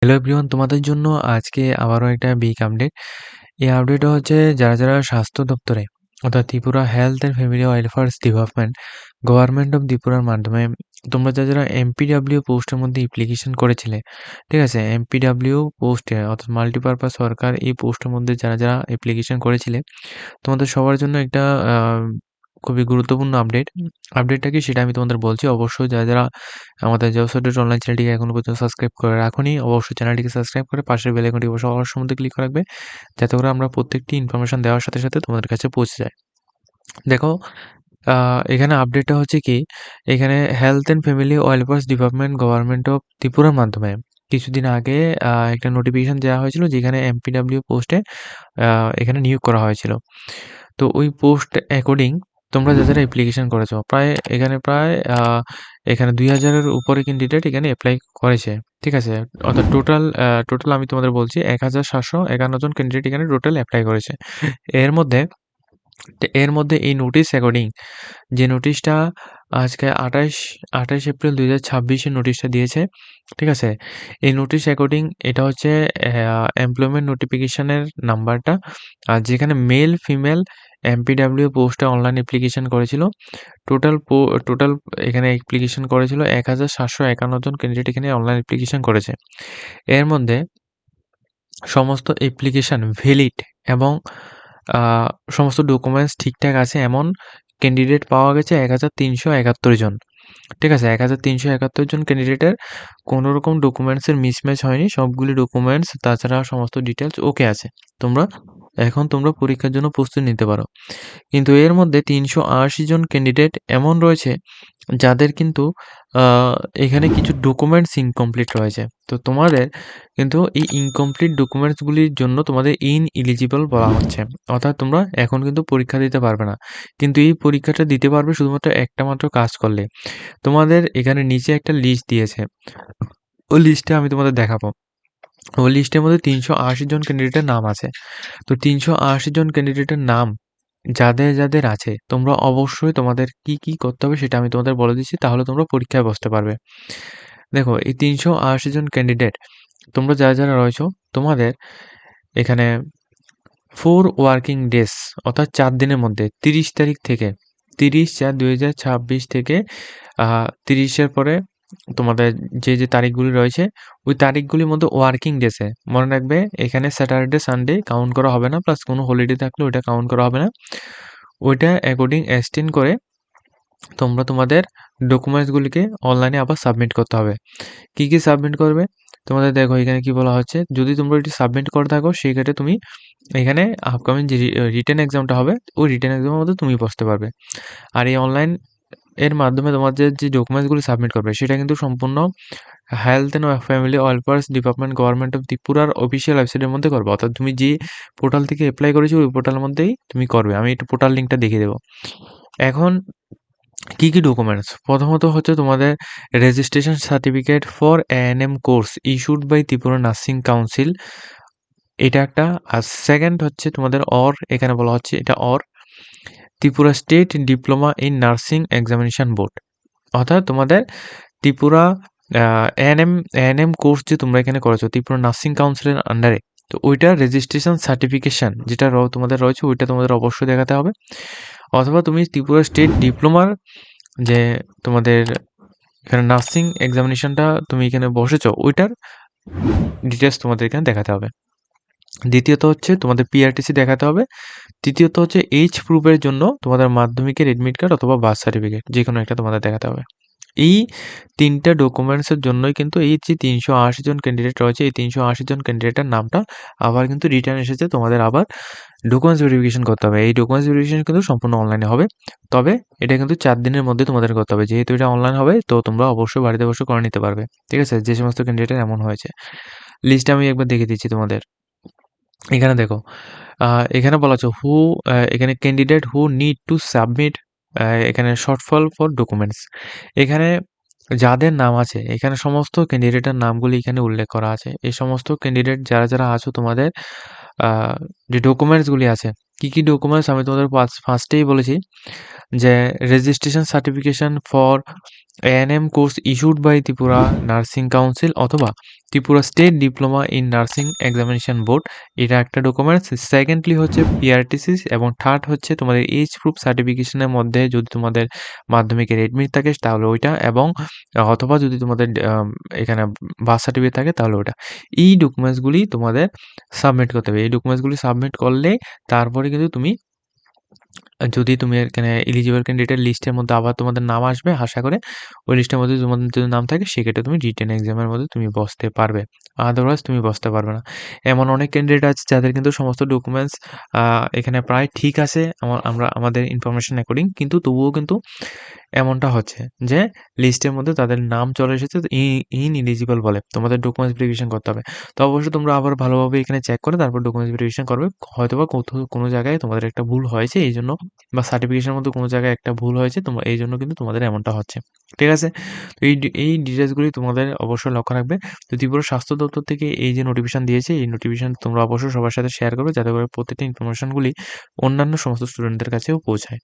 Hello everyone, তোমাদের জন্য আজকে আবারও একটা বিগ আপডেট। এই আপডেটটা হচ্ছে যারা স্বাস্থ্য দপ্তরে অর্থাৎ Tripura health and family welfare development government of ত্রিপুরার মাধ্যমে তোমরা যারা এমপিডাব্লিউ পোস্টের মধ্যে অ্যাপ্লিকেশন করেছিলে, ঠিক আছে? এমপিডাব্লিউ পোস্টে অর্থাৎ মাল্টিপারপাস ওয়ার্কার এই পোস্টের মধ্যে যারা অ্যাপ্লিকেশন করেছিলে, তোমাদের সবার জন্য একটা খুবই গুরুত্বপূর্ণ আপডেট। আপডেটটা কি সেটা আমি তোমাদের বলছি। অবশ্যই যারা আমাদের জবস আপডেট অনলাইন চ্যানেলটিকে এখনো পর্যন্ত সাবস্ক্রাইব করে রাখোনি, অবশ্যই চ্যানেলটিকে সাবস্ক্রাইব করে পাশের বেল আইকনটি অবশ্যই অল সম্বন্ধে ক্লিক করে রাখবে, যাতে করে আমরা প্রত্যেকটি ইনফরমেশন দেওয়ার সাথে তোমাদের কাছে পৌঁছে যায়। দেখো, এখানে আপডেটটা হচ্ছে কি, এখানে health and family welfare department government of ত্রিপুরার মাধ্যমে কিছুদিন আগে একটা নোটিফিকেশন দেওয়া হয়েছিল, যেখানে এমপিডাব্লিউ পোস্টে এখানে নিয়োগ করা হয়েছিল। তো ওই পোস্ট অ্যাকর্ডিং তোমরা যারা অ্যাপ্লিকেশন করেছো, এখানে ২,০০০ এর উপরে ক্যান্ডিডেট এখানে এপ্লাই করেছে। ঠিক আছে? অর্থাৎ টোটাল আমি তোমাদের বলছি ১,৭৫১ জন ক্যান্ডিডেট এখানে টোটাল এপ্লাই করেছে। এর মধ্যে এই নোটিশ অ্যাকর্ডিং যে নোটিশটা আজকে ২৮ এপ্রিল ২০২৬ এ নোটিশটা দিয়েছে। ঠিক আছে? এই নোটিশ অ্যাকর্ডিং এটা হচ্ছে এমপ্লয়মেন্ট নোটিফিকেশনের নাম্বারটা। আর যেখানে মেল, ফিমেল এমপিডাব্লিউ পোস্টে অনলাইন অ্যাপ্লিকেশন করেছিল। টোটাল এখানে অ্যাপ্লিকেশন করেছিল ১,৭৫১ জন ক্যান্ডিডেট এখানে অনলাইন অ্যাপ্লিকেশন করেছে। এর মধ্যে সমস্ত অ্যাপ্লিকেশন ভ্যালিড এবং আ সমস্ত ডকুমেন্টস ঠিকঠাক আছে এমন ক্যান্ডিডেট পাওয়া গেছে ১,৩৭১ জন। ঠিক আছে? ১,৩৭১ জন ক্যান্ডিডেটের কোনো রকম ডকুমেন্টসের মিসম্যাচ হয়নি। সবগুলি ডকুমেন্টস তাছাড়া সমস্ত ডিটেইলস ওকে আছে। তোমরা পরীক্ষার জন্য প্রস্তুতি নিতে পারো। কিন্তু এর মধ্যে ৩৮০ জন ক্যান্ডিডেট এমন রয়েছে যাদের কিন্তু আ এখানে কিছু ডকুমেন্টস ইনকমপ্লিট রয়েছে। তো তোমাদের কিন্তু এই ইনকমপ্লিট ডকুমেন্টসগুলির জন্য তোমাদের ইনএলিজিবল বলা হচ্ছে। অর্থাৎ তোমরা এখন কিন্তু পরীক্ষা দিতে পারবে না। কিন্তু এই পরীক্ষাটা দিতে পারবে শুধুমাত্র একটা মাত্র কাজ করলে। তোমাদের এখানে নিচে একটা লিস্ট দিয়েছে। ওই লিস্টটা আমি তোমাদের দেখাবো। ওই লিস্টের মধ্যে ৩৮০ জন ক্যান্ডিডেটের নাম আছে। তো ৩৮০ জন ক্যান্ডিডেটের নাম যাদের আছে, তোমরা অবশ্যই তোমাদের কি করতে হবে সেটা আমি তোমাদের বলে দিচ্ছি, তাহলে তোমরা পরীক্ষায় বসতে পারবে। দেখো, এই ৩৮০ জন ক্যান্ডিডেট তোমরা যারা রয়েছো, তোমাদের এখানে 4 ওয়ার্কিং ডেজ অর্থাৎ ৪ দিনের মধ্যে ৩০ তারিখ থেকে ৩০/৪/২০২৬ থেকে ৩০ এর পরে তোমাদের যে তারিখগুলি রয়েছে, ওই তারিখগুলির মধ্যে ওয়ার্কিং ডেসে মনে রাখবে, এখানে স্যাটারডে, সানডে কাউন্ট করা হবে না, প্লাস কোনো হলিডে থাকলে ওইটা কাউন্ট করা হবে না। ওইটা অ্যাকর্ডিং এক্সটেন্ড করে তোমরা তোমাদের ডকুমেন্টসগুলিকে অনলাইনে আবার সাবমিট করতে হবে। কি সাবমিট করবে? তোমাদের দেখো এখানে কি বলা হচ্ছে, যদি তোমরা এটি সাবমিট করে থাকো সেক্ষেত্রে তুমি এখানে আপকামিং যে রিটেন এক্সামটা হবে, ওই রিটেন এক্সামের মধ্যে তুমি বসতে পারবে। আর এই অনলাইন এর মাধ্যমে তোমাদের যে ডকুমেন্টসগুলি সাবমিট করবে সেটা কিন্তু সম্পূর্ণ health and family welfare department government of ত্রিপুরার অফিসিয়াল ওয়েবসাইটের মধ্যে করবে। অর্থাৎ তুমি যে পোর্টাল থেকে অ্যাপ্লাই করেছো ওই পোর্টালের মধ্যেই তুমি করবে। আমি একটু পোর্টাল লিঙ্কটা দেখিয়ে দেবো। এখন কি ডকুমেন্টস? প্রথমত হচ্ছে তোমাদের registration certificate for ANM course issued by Tripura nursing council, এটা একটা। আর সেকেন্ড হচ্ছে তোমাদের এখানে বলা হচ্ছে এটা Tripura state diploma in nursing examination board. অর্থাৎ তোমাদের ত্রিপুরা এএনএম কোর্স যে তোমরা এখানে করেছো ত্রিপুরা নার্সিং কাউন্সিলের আন্ডারে, তো ওইটার রেজিস্ট্রেশন সার্টিফিকেশন যেটা তোমাদের রয়েছে ওইটা তোমাদের অবশ্যই দেখাতে হবে। অথবা তুমি ত্রিপুরা স্টেট ডিপ্লোমার যে তোমাদের এখানে নার্সিং এক্সামিনেশনটা তুমি এখানে বসেছো ওইটার ডিটেলস তোমাদের এখানে দেখাতে হবে। দ্বিতীয়ত হচ্ছে তোমাদের পিআরটিসি দেখাতে হবে। তৃতীয়ত হচ্ছে এইজ প্রুফের জন্য তোমাদের মাধ্যমিকের এডমিট কার্ড অথবা বার্থ সার্টিফিকেট যে কোনো একটা তোমাদের দেখাতে হবে। এই ৩টা ডকুমেন্টসের জন্যই কিন্তু এই যে ৩৮০ জন ক্যান্ডিডেট রয়েছে, এই ৩৮০ জন ক্যান্ডিডেটের নামটা আবার কিন্তু রিটার্ন এসেছে। তোমাদের আবার ডকুমেন্টস ভেরিফিকেশন করতে হবে। এই ডকুমেন্টস ভেরিফিকেশন কিন্তু সম্পূর্ণ অনলাইনে হবে। তবে এটা কিন্তু ৪ দিনের মধ্যে তোমাদের করতে হবে। যেহেতু এটা অনলাইন হবে, তো তোমরা অবশ্যই বাড়িতে বসে করে নিতে পারবে। ঠিক আছে? যে সমস্ত ক্যান্ডিডেটের এমন হয়েছে। লিস্টটা আমি একবার দেখিয়ে দিচ্ছি তোমাদের। এখানে দেখো, আ এখানে বলা আছে এখানে candidate who need to submit এখানে শর্টফল ফর ডকুমেন্টস। এখানে যাদের নাম আছে, এখানে সমস্ত ক্যান্ডিডেটের নামগুলি এখানে উল্লেখ করা আছে। এই সমস্ত ক্যান্ডিডেট যারা আছো তোমাদের আ যে ডকুমেন্টসগুলি আছে, কি ডকুমেন্টস আমি তোমাদের ফার্স্টেই বলেছি যে registration certification for ANM course issued by Tripura nursing council অথবা Tripura state diploma in nursing examination board, এটা একটা ডকুমেন্টস। সেকেন্ডলি হচ্ছে পিআরটিসি, এবং থার্ড হচ্ছে তোমাদের এজ প্রুফ সার্টিফিকেশনের মধ্যে যদি তোমাদের মাধ্যমিকের এডমিট থাকে তাহলে ওইটা, এবং অথবা যদি তোমাদের এখানে বার্থ সার্টিফিকেট থাকে তাহলে ওইটা। এই ডকুমেন্টসগুলি তোমাদের সাবমিট করতে হবে। এই ডকুমেন্টসগুলি সাবমিট করলে তারপরে কিন্তু তুমি, যদি তুমি এখানে এলিজিবল ক্যান্ডিডেট লিস্টের মধ্যে আবার তোমাদের নাম আসবে আশা করে, ওই লিস্টের মধ্যে তোমাদের যদি নাম থাকে সেক্ষেত্রে তুমি রিটেন এক্সামের মধ্যে তুমি বসতে পারবে, আদারওয়াইজ তুমি বসতে পারবে না। এমন অনেক ক্যান্ডিডেট আছে যাদের কিন্তু সমস্ত ডকুমেন্টস এখানে প্রায় ঠিক আছে আমরা আমাদের ইনফরমেশন অ্যাকর্ডিং, কিন্তু তবুও কিন্তু এমনটা হচ্ছে যে লিস্টের মধ্যে তাদের নাম চলে এসেছে ইনএলিজিবল বলে। তোমাদের ডকুমেন্টস ভেরিফিকেশন করতে হবে। তো অবশ্যই তোমরা আবার ভালোভাবে এখানে চেক করে তারপর ডকুমেন্টস ভেরিফিকেশন করবে। হয়তোবা কোথাও কোনো জায়গায় তোমাদের একটা ভুল হয়েছে এইজন্য, বা সার্টিফিকেশনের মধ্যে কোনো জায়গায় একটা ভুল হয়েছে তোমরা এইজন্য কিন্তু তোমাদের এমনটা হচ্ছে। ঠিক আছে? তো এই ডিটেইলসগুলি তোমাদের অবশ্যই লক্ষ্য রাখবে। তো ত্রিপুরা স্বাস্থ্য দপ্তর থেকে এই যে নোটিফিকেশন দিয়েছে, এই নোটিফিকেশন তোমরা অবশ্যই সবার সাথে শেয়ার করবে যাতে করে প্রত্যেকটা ইনফরমেশনগুলি অন্যান্য সমস্ত স্টুডেন্টদের কাছেও পৌঁছায়।